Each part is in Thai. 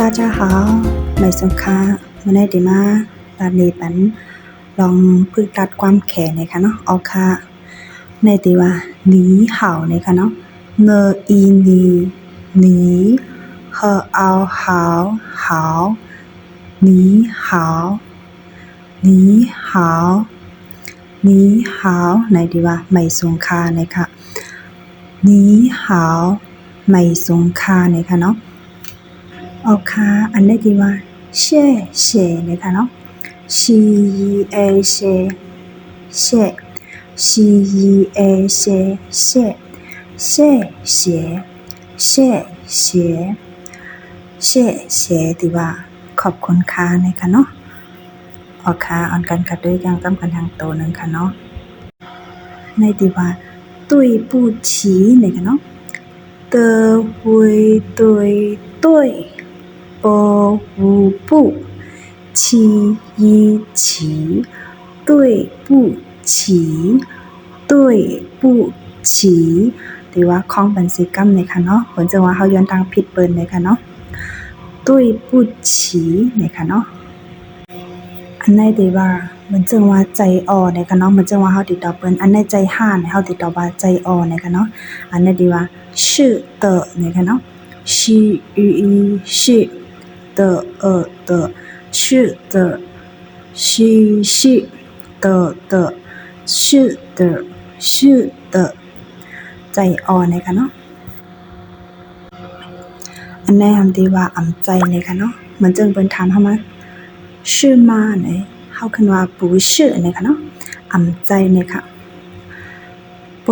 大家好ไม่สงค่ะวันนี้ดีมาตอนนี้ปันลองฝึกตัดความแข็งนะคะเนาะเอาค่ะในที่ว่าหนีเห่านะคะเนาะเนอีนีหนีเฮเอาหาวหาวหนีหาวหนีหาวหนีหาวในที่ว่าไม่สงค่ะนะคะหนีหาวไม่สงค่ะนะคะเนาะเอาค่ะอันนี้ที่ว่าเช่เช่นะคะเนาะชีเอเช่เช่ชีเอเช่เช่เช่เช่เช่เช่เช่เช่ที่ว่าขอบคุณค่ะนะคะเนาะเอาค่ะอ่อนกันกันด้วยยังต้มกันทางโตนึงค่ะเนาะในที่ว่าตุ้ยปูชีนะคะเนาะเตวุยตุ้ยตุ้ยปวูปูชียีฉีตุ้ยปูฉีตุ้ยปูฉีที่ว่าของบัญชีกรรมนะคะเนาะผลจะว่าเฮาย้อนทางผิดเปิ้นนะคะเนาะตุ้ยปูฉีนะคะเนาะอันไหนที่ว่ามันจึงว่าใจอ่อนะคะเนาะมันจึงว่าเฮาติดต่อเปิ้นอันไหนใจห่านเฮาติดต่อว่าใจอ่อนะคะเนาะอันไหนที่ว่าชื่อเตอนะคะเนาะชื่อชื่อ的的是的是的是的是的ใจอ่อนนะคะเนาะอันไหนคำที่ว่าอ่ำใจนะคะเนาะมันจึงเป็นถามเฮามา是吗เนี่ยเฮาคันว่า不是นะคะเนาะอ่ำใจนะคะ不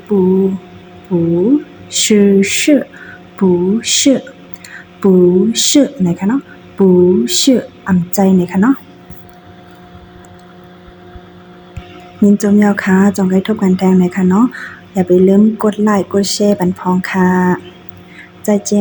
不是是不是不是นะคะเนาะ不是อ่ำใจนะคะเนาะยินจมยาวค่ะจงให้ทบกันแทงนะคะเนาะอย่าไปลืมกดไลค์กดแชร์บันพองค่ะ再见